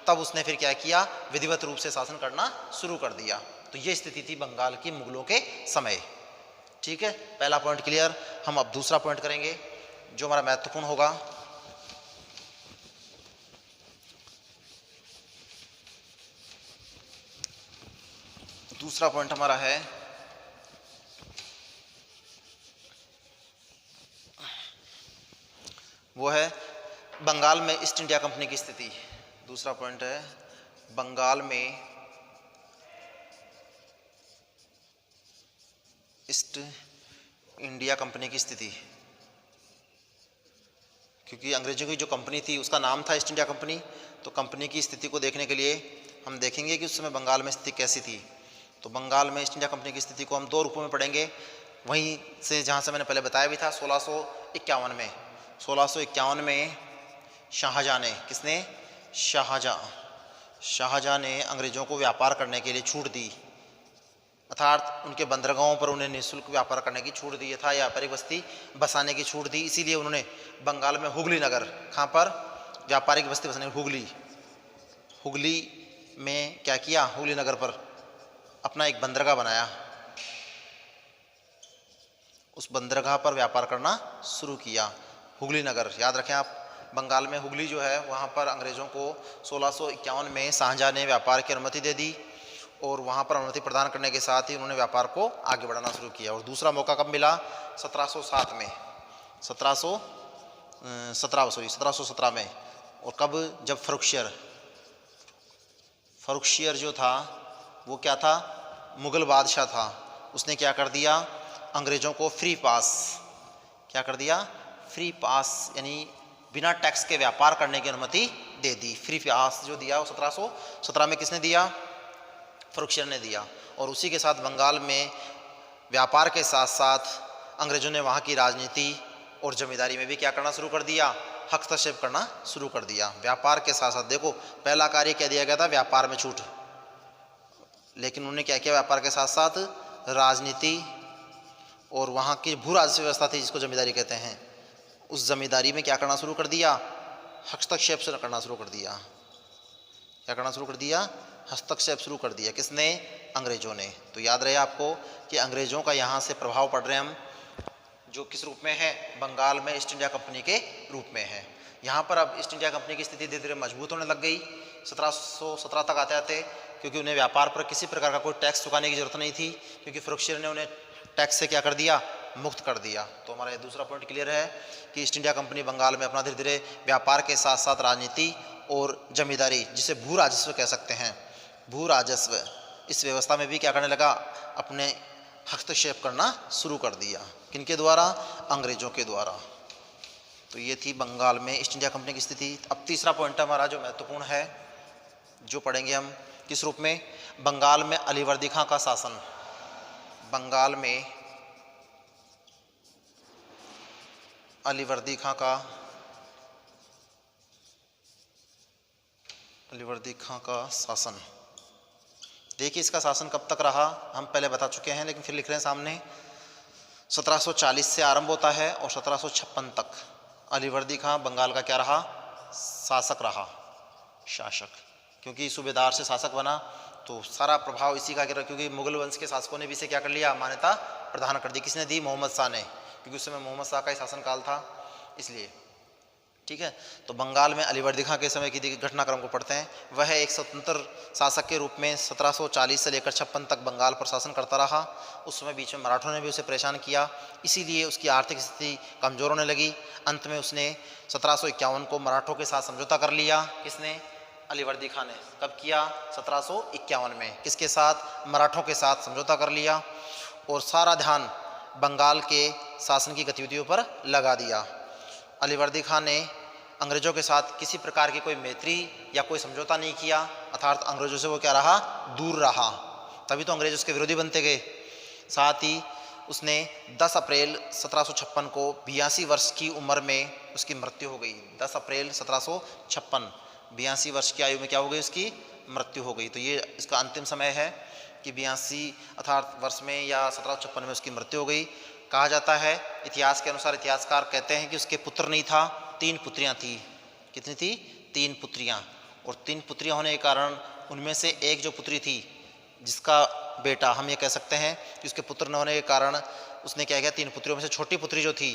तब उसने फिर क्या किया? विधिवत रूप से शासन करना शुरू कर दिया। तो ये स्थिति थी बंगाल की मुग़लों के समय। ठीक है, पहला पॉइंट क्लियर। हम अब दूसरा पॉइंट करेंगे जो हमारा महत्वपूर्ण होगा। दूसरा पॉइंट हमारा है वो है बंगाल में ईस्ट इंडिया कंपनी की स्थिति। दूसरा पॉइंट है बंगाल में ईस्ट इंडिया कंपनी की स्थिति। क्योंकि अंग्रेजों की जो कंपनी थी उसका नाम था ईस्ट इंडिया कंपनी, तो कंपनी की स्थिति को देखने के लिए हम देखेंगे कि उस समय बंगाल में स्थिति कैसी थी। तो बंगाल में ईस्ट इंडिया कंपनी की स्थिति को हम दो रूपों में पढ़ेंगे, वहीं से जहाँ से मैंने पहले बताया भी था 1651 में। 1651 में शाहजहाँ ने, किसने? शाहजहाँ ने अंग्रेज़ों को व्यापार करने के लिए छूट दी, अर्थात उनके बंदरगाहों पर उन्हें निःशुल्क व्यापार करने की छूट दी था, व्यापारिक बस्ती बसाने की छूट दी। इसीलिए उन्होंने बंगाल में हुगली नगर, कहाँ पर? व्यापारिक बस्ती बसाने, हुगली में क्या किया? हुगली नगर पर अपना एक बंदरगाह बनाया, उस बंदरगाह पर व्यापार करना शुरू किया। हुगली नगर, याद रखें आप, बंगाल में हुगली जो है वहाँ पर अंग्रेज़ों को 1651 में शाहजहाँ ने व्यापार की अनुमति दे दी, और वहाँ पर अनुमति प्रदान करने के साथ ही उन्होंने व्यापार को आगे बढ़ाना शुरू किया। और दूसरा मौका कब मिला? 1707 में, 1717 में। और कब? जब फरुखशियर जो था वो क्या था? मुग़ल बादशाह था। उसने क्या कर दिया? अंग्रेज़ों को फ्री पास, क्या कर दिया? फ्री पास, यानी बिना टैक्स के व्यापार करने की अनुमति दे दी। फ्री पास जो दिया वो 1717 में किसने दिया? फरुखशियर ने दिया। और उसी के साथ बंगाल में व्यापार के साथ साथ अंग्रेज़ों ने वहाँ की राजनीति और जमींदारी में भी क्या करना शुरू कर दिया? हस्तक्षेप करना शुरू कर दिया। व्यापार के साथ साथ देखो, पहला कार्य क्या दिया गया था? व्यापार में छूट, लेकिन उन्होंने क्या किया? व्यापार के साथ साथ राजनीति और वहाँ की भू राजस्व व्यवस्था थी जिसको जमींदारी कहते हैं, उस जमींदारी में क्या करना शुरू कर दिया? हस्तक्षेप से करना शुरू कर दिया। क्या करना शुरू कर दिया? हस्तक्षेप शुरू कर दिया। किसने? अंग्रेज़ों ने। तो याद रहे आपको कि अंग्रेज़ों का यहाँ से प्रभाव पड़ रहे हैं हम, जो किस रूप में है? बंगाल में ईस्ट इंडिया कंपनी के रूप में है। यहाँ पर अब ईस्ट इंडिया कंपनी की स्थिति धीरे धीरे मजबूत होने लग गई 1717 तक आते आते, क्योंकि उन्हें व्यापार पर किसी प्रकार का कोई टैक्स चुकाने की जरूरत नहीं थी, क्योंकि फरुखशियर ने उन्हें टैक्स से क्या कर दिया? मुक्त कर दिया। तो हमारा ये दूसरा पॉइंट क्लियर है कि ईस्ट इंडिया कंपनी बंगाल में अपना धीरे धीरे व्यापार के साथ साथ राजनीति और जमींदारी, जिसे भू राजस्व कह सकते हैं, भू राजस्व, इस व्यवस्था में भी क्या करने लगा? अपने हस्तक्षेप करना शुरू कर दिया। किनके द्वारा? अंग्रेज़ों के द्वारा। तो ये थी बंगाल में ईस्ट इंडिया कंपनी की स्थिति। अब तीसरा पॉइंट हमारा जो महत्वपूर्ण है, जो पढ़ेंगे हम, किस रूप में? बंगाल में अलीवर्दी खां का शासन। बंगाल में अलीवर्दी खां का शासन। देखिए इसका शासन कब तक रहा, हम पहले बता चुके हैं लेकिन फिर लिख रहे हैं सामने। 1740 से आरंभ होता है और 1756 तक अलीवर्दी खां बंगाल का क्या रहा? शासक रहा, शासक। क्योंकि सूबेदार से शासक बना तो सारा प्रभाव इसी का गिरा, क्योंकि मुगल वंश के शासकों ने भी इसे क्या कर लिया? मान्यता प्रदान कर दी। किसने दी? मोहम्मद शाह ने, क्योंकि उस समय मोहम्मद शाह का ही शासनकाल था, इसलिए। ठीक है। तो बंगाल में अलीवर्दी खां के समय की घटनाक्रम को पढ़ते हैं। वह एक स्वतंत्र शासक के रूप में 1740 से लेकर 56 तक बंगाल पर शासन करता रहा। उस समय बीच में मराठों ने भी उसे परेशान किया, इसीलिए उसकी आर्थिक स्थिति कमज़ोर होने लगी। अंत में उसने 1751 को मराठों के साथ समझौता कर लिया। किसने? अलीवर्दी खां ने। कब किया? 1751 में। किसके साथ? मराठों के साथ समझौता कर लिया और सारा ध्यान बंगाल के शासन की गतिविधियों पर लगा दिया। अलीवर्दी खां ने अंग्रेज़ों के साथ किसी प्रकार की कोई मैत्री या कोई समझौता नहीं किया, अर्थात अंग्रेज़ों से वो क्या रहा? दूर रहा। तभी तो अंग्रेज़ उसके विरोधी बनते गए। साथ ही उसने 10 अप्रैल 1756 को 82 वर्ष की उम्र में उसकी मृत्यु हो गई। 10 अप्रैल 1756, 82 वर्ष की आयु में क्या हो गई? उसकी मृत्यु हो गई। तो ये इसका अंतिम समय है कि 82 अर्थात वर्ष में या 1756 में उसकी मृत्यु हो गई। कहा जाता है, इतिहास के अनुसार इतिहासकार कहते हैं कि उसके पुत्र नहीं था, 3 पुत्रियां थी। कितनी थी? 3 पुत्रियां। और 3 पुत्रियां होने के कारण उनमें से एक जो पुत्री थी, जिसका बेटा हम ये कह सकते हैं कि उसके पुत्र न होने के कारण उसने क्या किया? 3 पुत्रियों में से छोटी पुत्री जो थी,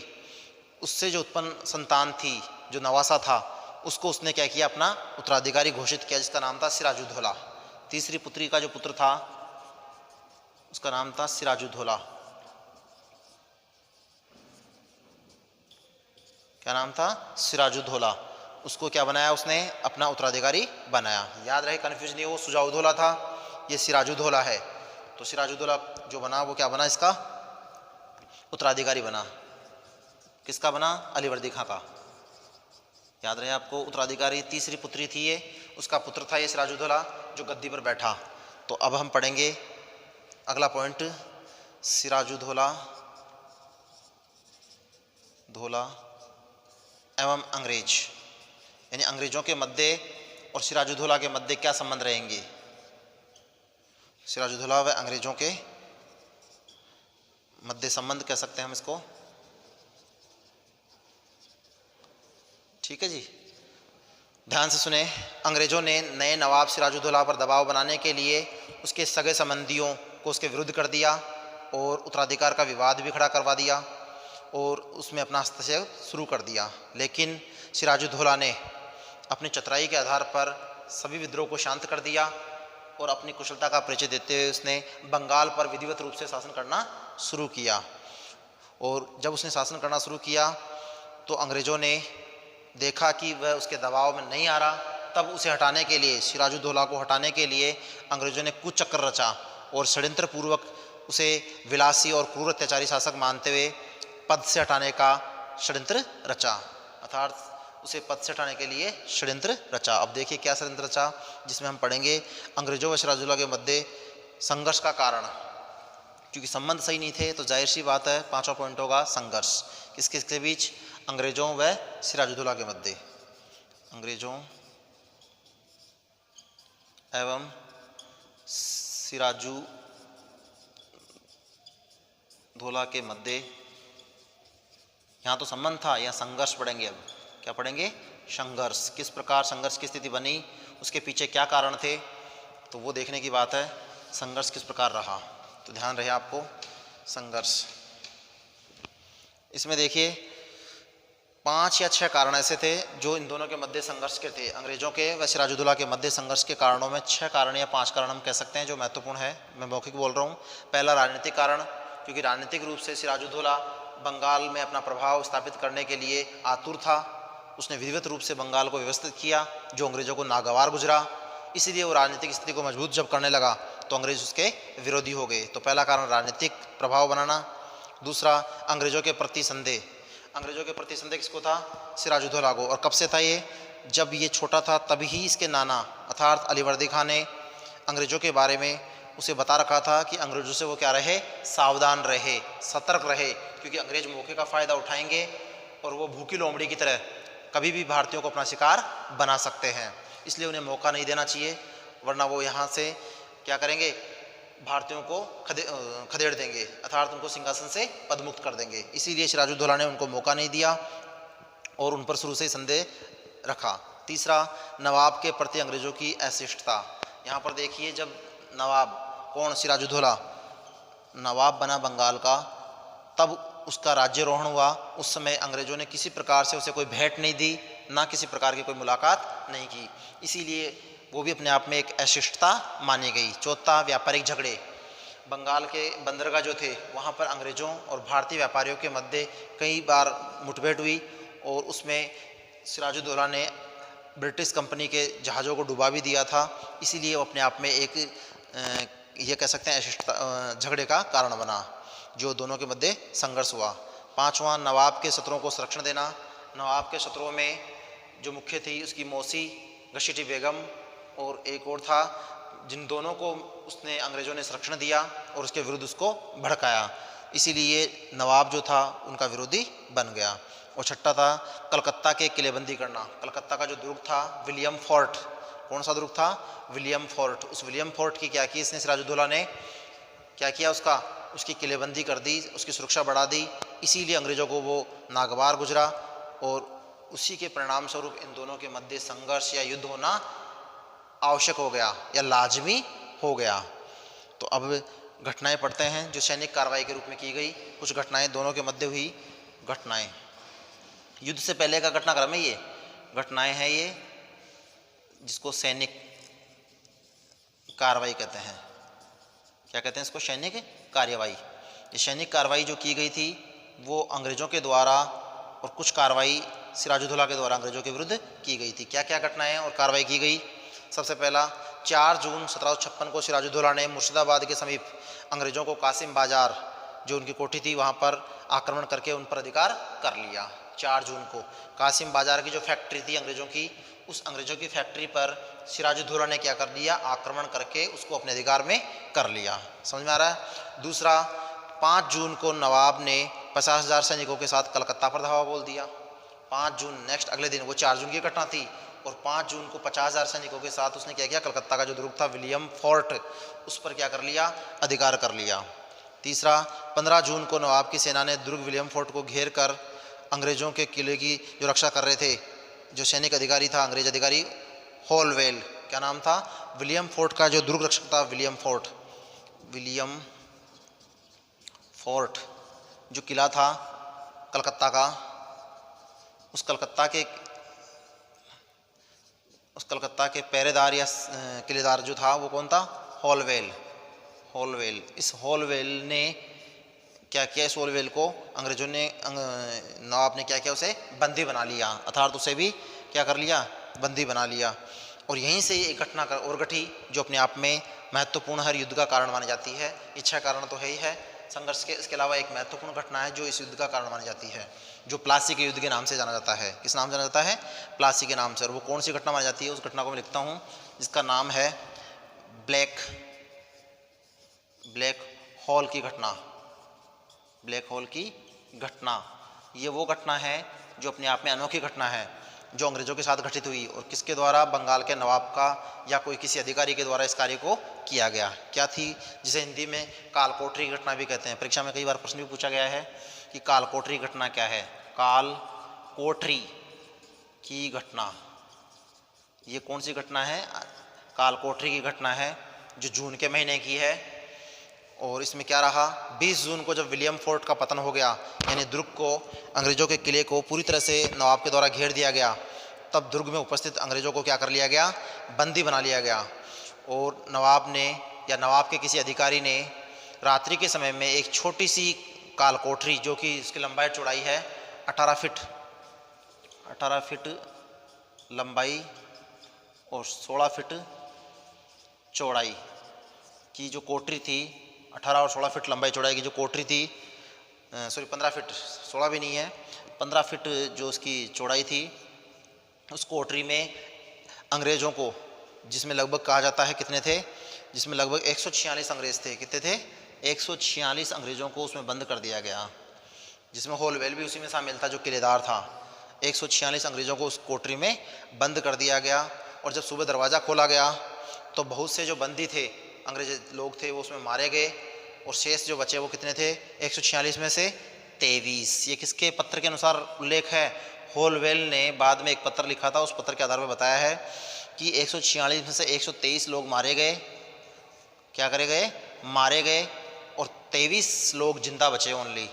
उससे जो उत्पन्न संतान थी, जो नवासा था, उसको उसने क्या किया? अपना उत्तराधिकारी घोषित किया, जिसका नाम था सिराजुद्दौला। तीसरी पुत्री का जो पुत्र था उसका नाम था सिराजुद्दौला। क्या नाम था? सिराजुद्दौला। उसको क्या बनाया? उसने अपना उत्तराधिकारी बनाया। याद रहे, कन्फ्यूज नहीं हो, सुजाउद्दौला था, ये सिराजुद्दौला है। तो सिराजुद्दौला जो बना वो क्या बना? इसका उत्तराधिकारी बना। किसका बना? अलीवर्दी खां का। याद रहे आपको, उत्तराधिकारी। तीसरी पुत्री थी ये, उसका पुत्र था ये सिराजुद्दौला, जो गद्दी पर बैठा। तो अब हम पढ़ेंगे अगला पॉइंट, सिराजुद्दौला एवं अंग्रेज, यानी अंग्रेजों के मध्य और सिराजुद्दौला के मध्य क्या संबंध रहेंगे? सिराजुद्दौला व अंग्रेजों के मध्य संबंध कह सकते हैं हम इसको। ठीक है जी, ध्यान से सुने। अंग्रेजों ने नए नवाब सिराजुद्दौला पर दबाव बनाने के लिए उसके सगे संबंधियों को उसके विरुद्ध कर दिया और उत्तराधिकार का विवाद भी खड़ा करवा दिया और उसमें अपना हस्तक्षेप शुरू कर दिया। लेकिन सिराजुद्दौला ने अपनी चतुराई के आधार पर सभी विद्रोह को शांत कर दिया और अपनी कुशलता का परिचय देते हुए उसने बंगाल पर विधिवत रूप से शासन करना शुरू किया। और जब उसने शासन करना शुरू किया तो अंग्रेज़ों ने देखा कि वह उसके दबाव में नहीं आ रहा, तब उसे हटाने के लिए, सिराजुद्दौला को हटाने के लिए अंग्रेज़ों ने कुचक्र रचा और षड्यंत्र पूर्वक उसे विलासी और क्रूर अत्याचारी शासक मानते हुए पद से हटाने का षड्यंत्र रचा, अर्थात उसे पद से हटाने के लिए षड्यंत्र रचा। अब देखिए क्या षड्यंत्र रचा, जिसमें हम पढ़ेंगे अंग्रेजों व सिराजुद्दौला के मध्य संघर्ष का कारण। क्योंकि संबंध सही नहीं थे तो जाहिर सी बात है 5वां पॉइंट होगा संघर्ष। किसके बीच? अंग्रेजों व सिराजुद्दौला के मध्य। अंग्रेजों एवं सिराजुद्दौला के मध्य। यहाँ तो संबंध था, यहाँ संघर्ष पढ़ेंगे। अब क्या पढ़ेंगे? संघर्ष। किस प्रकार संघर्ष की स्थिति बनी, उसके पीछे क्या कारण थे, तो वो देखने की बात है। संघर्ष किस प्रकार रहा, तो ध्यान रहे आपको। संघर्ष, इसमें देखिए 5 या 6 कारण ऐसे थे जो इन दोनों के मध्य संघर्ष के थे। अंग्रेजों के व सिराजुद्दौला के मध्य संघर्ष के कारणों में 6 कारण या 5 कारण हम कह सकते हैं जो महत्वपूर्ण है। मैं मौखिक बोल रहा हूँ। पहला, राजनीतिक कारण, क्योंकि राजनीतिक रूप से सिराजुद्दौला बंगाल में अपना प्रभाव स्थापित करने के लिए आतुर था। उसने विधिवत रूप से बंगाल को व्यवस्थित किया, जो अंग्रेजों को नागवार गुजरा। इसीलिए वो राजनीतिक स्थिति को मजबूत जब करने लगा तो अंग्रेज उसके विरोधी हो गए। तो पहला कारण राजनीतिक प्रभाव बनाना। दूसरा, अंग्रेजों के प्रति संदेह। अंग्रेजों के प्रति संदेह किसको था? सिराजुद्दौला को। और कब से था ये? जब ये छोटा था तभी ही इसके नाना अर्थात अलीवर्दी खां ने अंग्रेजों के बारे में उसे बता रखा था कि अंग्रेजों से वो क्या रहे? सावधान रहे, सतर्क रहे, क्योंकि अंग्रेज मौके का फ़ायदा उठाएंगे और वो भूखी लोमड़ी की तरह कभी भी भारतीयों को अपना शिकार बना सकते हैं। इसलिए उन्हें मौका नहीं देना चाहिए, वरना वो यहाँ से क्या करेंगे? भारतीयों को खदेड़ देंगे, अर्थात उनको सिंहासन से पदमुक्त कर देंगे। इसीलिए सिराजुद्दौला ने उनको मौका नहीं दिया और उन पर शुरू से ही संदेह रखा। तीसरा, नवाब के प्रति अंग्रेजों की अशिष्टता। यहाँ पर देखिए, जब नवाब, कौन? सिराजुद्दौला नवाब बना बंगाल का, तब उसका राज्यारोहण हुआ। उस समय अंग्रेजों ने किसी प्रकार से उसे कोई भेंट नहीं दी, ना किसी प्रकार की कोई मुलाकात नहीं की, इसीलिए वो भी अपने आप में एक अशिष्टता मानी गई। चौथा, व्यापारिक झगड़े। बंगाल के बंदरगाह जो थे वहाँ पर अंग्रेज़ों और भारतीय व्यापारियों के मध्य कई बार मुठभेड़ हुई और उसमें सिराजुद्दौला ने ब्रिटिश कंपनी के जहाज़ों को डुबा भी दिया था, इसीलिए वो अपने आप में एक ये कह सकते हैं अशिष्टता झगड़े का कारण बना, जो दोनों के मध्य संघर्ष हुआ। पांचवा, नवाब के शत्रुओं को संरक्षण देना। नवाब के शत्रुओं में जो मुख्य थी उसकी मौसी गशिटी बेगम और एक और था, जिन दोनों को उसने अंग्रेज़ों ने संरक्षण दिया और उसके विरुद्ध उसको भड़काया, इसीलिए नवाब जो था उनका विरोधी बन गया। और छठा था कलकत्ता के किलेबंदी करना। कलकत्ता का जो दुर्ग था विलियम फोर्ट, कौन सा दुर्ग था? William fort. उस विलियम फोर्ट की क्या की इसने सिराजुद्दौला ने क्या किया, उसकी किलेबंदी कर दी, उसकी सुरक्षा बढ़ा दी, इसीलिए अंग्रेज़ों को वो नागवार गुजरा और उसी के परिणाम स्वरूप इन दोनों के मध्य संघर्ष या युद्ध होना आवश्यक हो गया या लाजमी हो गया। तो अब घटनाएं पढ़ते हैं जो सैनिक कार्रवाई के रूप में की गई। कुछ घटनाएं दोनों के मध्य हुई घटनाएं, युद्ध से पहले का घटनाक्रम है, ये घटनाएं हैं ये, जिसको सैनिक कार्रवाई कहते हैं। क्या कहते हैं इसको? सैनिक कार्रवाई। ये सैनिक कार्रवाई जो की गई थी वो अंग्रेज़ों के द्वारा और कुछ कार्रवाई सिराजुद्दौला के द्वारा अंग्रेज़ों के विरुद्ध की गई थी। क्या क्या घटनाएं और कार्रवाई की गई? सबसे पहला, 4 जून 1756 को सिराजुद्दौला ने मुर्शिदाबाद के समीप अंग्रेज़ों को कासिम बाजार जो उनकी कोठी थी वहाँ पर आक्रमण करके उन पर अधिकार कर लिया। 4 जून को कासिम बाजार की जो फैक्ट्री थी अंग्रेज़ों की, उस अंग्रेज़ों की फैक्ट्री पर सिराजुद्दौला ने क्या कर लिया? आक्रमण करके उसको अपने अधिकार में कर लिया। समझ में आ रहा है? दूसरा, 5 जून को नवाब ने 50,000 सैनिकों के साथ कलकत्ता पर धावा बोल दिया। 5 जून नेक्स्ट अगले दिन, वो 4 जून की घटना थी, और 5 जून को 50,000 सैनिकों के साथ उसने क्या किया? कलकत्ता का जो दुर्ग था विलियम फोर्ट, उस पर क्या कर लिया? अधिकार कर लिया। तीसरा, 15 जून को नवाब की सेना ने दुर्ग विलियम फोर्ट को घेर कर अंग्रेज़ों के किले की जो रक्षा कर रहे थे, जो सैनिक अधिकारी था, अंग्रेज अधिकारी होलवेल, क्या नाम था? विलियम फोर्ट का जो दुर्ग रक्षक था विलियम फोर्ट जो किला था कलकत्ता का, उस कलकत्ता के पहरेदार या किलेदार जो था वो कौन था? होलवेल। इस होलवेल ने क्या किया? इस होलवेल को अंग्रेजों ने नवाब ने क्या किया? उसे बंदी बना लिया, अर्थात उसे भी क्या कर लिया? बंदी बना लिया। और यहीं से एक घटना और घटी जो अपने आप में महत्वपूर्ण हर युद्ध का कारण मानी जाती है। इच्छा कारण तो है ही है संघर्ष के, इसके अलावा एक महत्वपूर्ण घटना है जो इस युद्ध का कारण मानी जाती है, जो प्लासी के युद्ध के नाम से जाना जाता है। किस नाम से जाना जाता है? प्लासी के नाम से। और वो कौन सी घटना मानी जाती है? उस घटना को मैं लिखता हूँ, जिसका नाम है ब्लैक हॉल की घटना। ब्लैक हॉल की घटना, ये वो घटना है जो अपने आप में अनोखी घटना है, जो अंग्रेज़ों के साथ घटित हुई और किसके द्वारा? बंगाल के नवाब का या कोई किसी अधिकारी के द्वारा इस कार्य को किया गया। क्या थी? जिसे हिंदी में कालकोठरी घटना भी कहते हैं। परीक्षा में कई बार प्रश्न भी पूछा गया है कि कालकोठरी घटना क्या है। कालकोठरी की घटना, ये कौन सी घटना है? कालकोठरी की घटना है जो जून के महीने की है। और इसमें क्या रहा? 20 जून को जब विलियम फोर्ट का पतन हो गया, यानी दुर्ग को, अंग्रेज़ों के किले को पूरी तरह से नवाब के द्वारा घेर दिया गया, तब दुर्ग में उपस्थित अंग्रेज़ों को क्या कर लिया गया? बंदी बना लिया गया। और नवाब ने या नवाब के किसी अधिकारी ने रात्रि के समय में एक छोटी सी कालकोठरी, जो कि इसकी लंबाई चौड़ाई है 18 फीट लंबाई और 16 फीट चौड़ाई की जो कोठरी थी, 18 और 16 फीट लंबाई चौड़ाई की जो कोठरी थी, 15 फीट, 16 भी नहीं है, 15 फीट जो उसकी चौड़ाई थी, उस कोठरी में अंग्रेज़ों को, जिसमें लगभग कहा जाता है कितने थे? जिसमें लगभग 146 अंग्रेज़ थे। कितने थे? 146 अंग्रेज़ों को उसमें बंद कर दिया गया, जिसमें होलवेल भी उसी में शामिल था जो किलेदार था। 146 अंग्रेज़ों को उस कोठरी में बंद कर दिया गया। और जब सुबह दरवाज़ा खोला गया तो बहुत से जो बंदी थे, अंग्रेज लोग थे, वो उसमें मारे गए। और शेष जो बचे वो कितने थे? 146 में से 23। ये किसके पत्र के अनुसार उल्लेख है? होलवेल ने बाद में एक पत्र लिखा था, उस पत्र के आधार पर बताया है कि 146 में से 123 लोग मारे गए। क्या करे गए? मारे गए। और 23 लोग जिंदा बचे ओनली।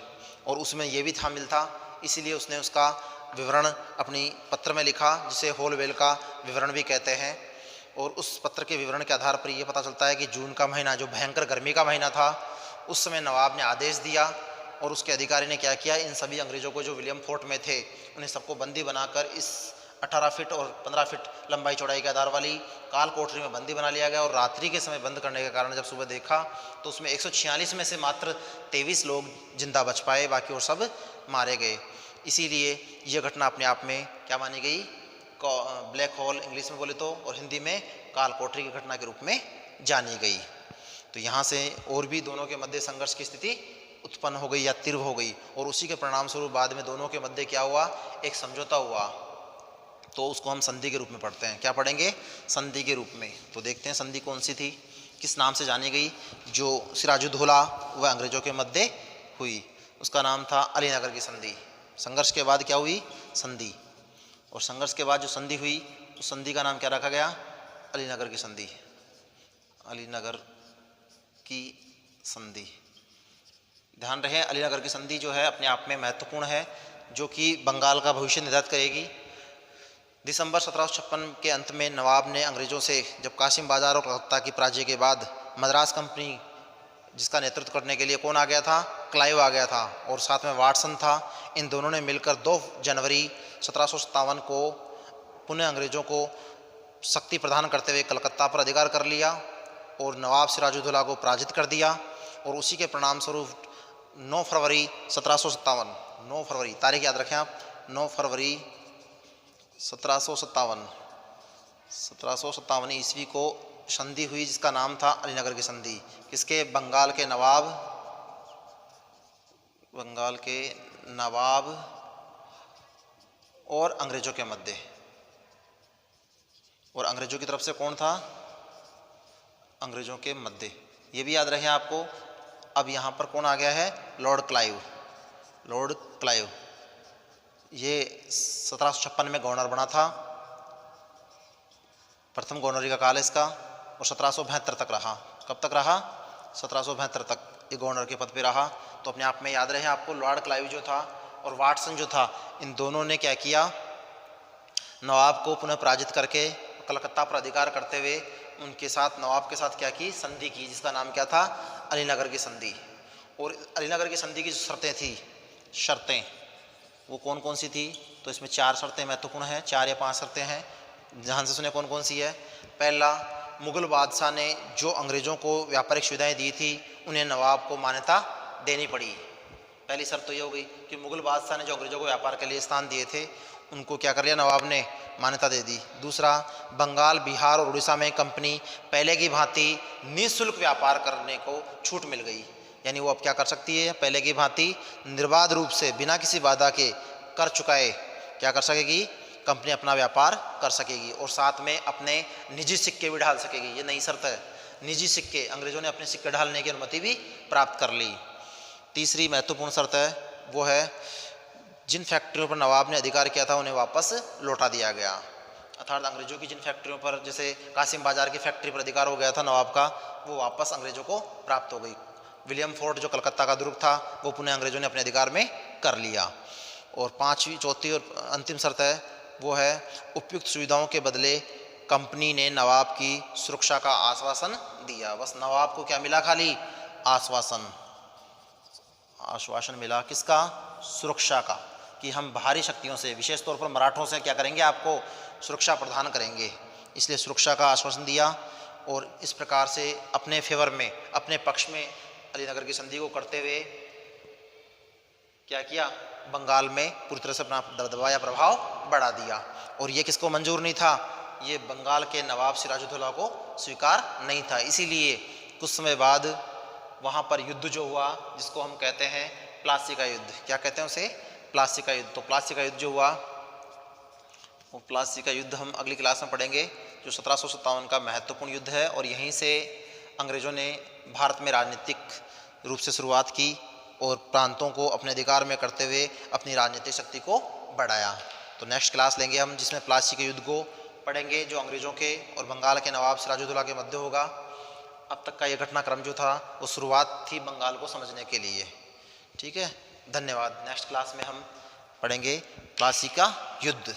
और उसमें ये भी शामिल था, इसीलिए उसने उसका विवरण अपनी पत्र में लिखा, जिसे होलवेल का विवरण भी कहते हैं। और उस पत्र के विवरण के आधार पर यह पता चलता है कि जून का महीना, जो भयंकर गर्मी का महीना था, उस समय नवाब ने आदेश दिया और उसके अधिकारी ने क्या किया, इन सभी अंग्रेज़ों को जो विलियम फोर्ट में थे उन्हें सबको बंदी बनाकर इस 18 फीट और 15 फीट लंबाई चौड़ाई के आधार वाली काल कोठरी में बंदी बना लिया गया। और रात्रि के समय बंद करने के कारण जब सुबह देखा तो उसमें 146 में से मात्र 23 लोग जिंदा बच पाए, बाकी और सब मारे गए। इसीलिए यह घटना अपने आप में क्या मानी गई, ब्लैक होल इंग्लिश में बोले तो, और हिंदी में काल कोठरी की घटना के रूप में जानी गई। तो यहाँ से और भी दोनों के मध्य संघर्ष की स्थिति उत्पन्न हो गई या तीव्र हो गई, और उसी के परिणाम स्वरूप बाद में दोनों के मध्य क्या हुआ, एक समझौता हुआ। तो उसको हम संधि के रूप में पढ़ते हैं। क्या पढ़ेंगे, संधि के रूप में। तो देखते हैं संधि कौन सी थी, किस नाम से जानी गई, जो सिराजुद्दौला व अंग्रेजों के मध्य हुई। उसका नाम था अलीनगर की संधि। संघर्ष के बाद क्या हुई, संधि। और संघर्ष के बाद जो संधि हुई उस संधि का नाम क्या रखा गया, अलीनगर की संधि। अलीनगर की संधि, ध्यान रहे अलीनगर की संधि जो है अपने आप में महत्वपूर्ण है, जो कि बंगाल का भविष्य निर्धारित करेगी। दिसंबर 1756 के अंत में नवाब ने अंग्रेज़ों से, जब कासिम बाजार और कलकत्ता की पराजय के बाद मद्रास कंपनी, जिसका नेतृत्व करने के लिए कौन आ गया था, क्लाइव आ गया था, और साथ में वाटसन था, इन दोनों ने मिलकर 2 जनवरी 1757 को पुनः अंग्रेज़ों को शक्ति प्रदान करते हुए कलकत्ता पर अधिकार कर लिया और नवाब सिराजुद्दौला को पराजित कर दिया। और उसी के परिणाम स्वरूप 9 फरवरी 1757, 9 फरवरी तारीख याद रखें आप, 9 फरवरी 1757 ईस्वी को संधि हुई, जिसका नाम था अलीनगर की संधि। किसके, बंगाल के नवाब और अंग्रेजों के मध्य। और अंग्रेजों की तरफ से कौन था, अंग्रेजों के मध्य, ये भी याद रहे आपको। अब यहाँ पर कौन आ गया है, लॉर्ड क्लाइव। लॉर्ड क्लाइव ये 1756 में गवर्नर बना था, प्रथम गवर्नरी का काल इसका, और 1772 तक रहा। कब तक रहा, 1772 तक ये गवर्नर के पद पे रहा। तो अपने आप में याद रहे आपको, लॉर्ड क्लाइव जो था और वाटसन जो था, इन दोनों ने क्या किया, नवाब को पुनः पराजित करके कलकत्ता पर अधिकार करते हुए उनके साथ, नवाब के साथ क्या की, संधि की, जिसका नाम क्या था, अलीनगर की संधि। और अलीनगर की संधि की जो शर्तें थी, शर्तें वो कौन कौन सी थी, तो इसमें 4 शर्तें महत्वपूर्ण हैं, 4 या 5 शर्तें हैं, ध्यान से सुने कौन कौन सी है। पहला, मुग़ल बादशाह ने जो अंग्रेज़ों को व्यापारिक सुविधाएं दी थी उन्हें नवाब को मान्यता देनी पड़ी। पहली शर्त तो ये हो गई कि मुग़ल बादशाह ने जो अंग्रेज़ों को व्यापार के लिए स्थान दिए थे उनको क्या कर लिया, नवाब ने मान्यता दे दी। दूसरा, बंगाल, बिहार और उड़ीसा में कंपनी पहले की भांति निःशुल्क व्यापार करने को छूट मिल गई, यानी वो अब क्या कर सकती है, पहले की भांति निर्बाध रूप से बिना किसी बाधा के कर चुकाए क्या कर सकेगी, कंपनी अपना व्यापार कर सकेगी। और साथ में अपने निजी सिक्के भी ढाल सकेगी, ये नई शर्त है, निजी सिक्के, अंग्रेज़ों ने अपने सिक्के ढालने की अनुमति भी प्राप्त कर ली। तीसरी महत्वपूर्ण शर्त है वो है, जिन फैक्ट्रियों पर नवाब ने अधिकार किया था उन्हें वापस लौटा दिया गया। अर्थात अंग्रेज़ों की जिन फैक्ट्रियों पर, जैसे कासिम बाजार की फैक्ट्री पर अधिकार हो गया था नवाब का, वो वापस अंग्रेज़ों को प्राप्त हो गई। विलियम फोर्ट जो कलकत्ता का दुर्ग था वो पुनः अंग्रेज़ों ने अपने अधिकार में कर लिया। और पांचवी, चौथी और अंतिम शर्त है वो है, उपयुक्त सुविधाओं के बदले कंपनी ने नवाब की सुरक्षा का आश्वासन दिया। बस नवाब को क्या मिला, खाली आश्वासन, आश्वासन मिला, किसका, सुरक्षा का, कि हम बाहरी शक्तियों से, विशेष तौर पर मराठों से क्या करेंगे, आपको सुरक्षा प्रदान करेंगे, इसलिए सुरक्षा का आश्वासन दिया। और इस प्रकार से अपने फेवर में, अपने पक्ष में अलीनगर की संधि को करते हुए क्या किया, बंगाल में पूरी तरह से अपना दबदबा या प्रभाव बढ़ा दिया। और ये किसको मंजूर नहीं था, ये बंगाल के नवाब सिराजुद्दौला को स्वीकार नहीं था। इसीलिए कुछ समय बाद वहाँ पर युद्ध जो हुआ, जिसको हम कहते हैं प्लासी का युद्ध, क्या कहते हैं उसे, प्लासी का युद्ध। तो प्लासी का युद्ध जो हुआ, वो प्लासी का युद्ध हम अगली क्लास में पढ़ेंगे, जो 1757 का महत्वपूर्ण युद्ध है। और यहीं से अंग्रेज़ों ने भारत में राजनीतिक रूप से शुरुआत की और प्रांतों को अपने अधिकार में करते हुए अपनी राजनीतिक शक्ति को बढ़ाया। तो नेक्स्ट क्लास लेंगे हम, जिसमें प्लासी के युद्ध को पढ़ेंगे, जो अंग्रेज़ों के और बंगाल के नवाब सिराजुद्दौला के मध्य होगा। अब तक का ये घटनाक्रम जो था वो शुरुआत थी बंगाल को समझने के लिए। ठीक है, धन्यवाद। नेक्स्ट क्लास में हम पढ़ेंगे प्लासी का युद्ध।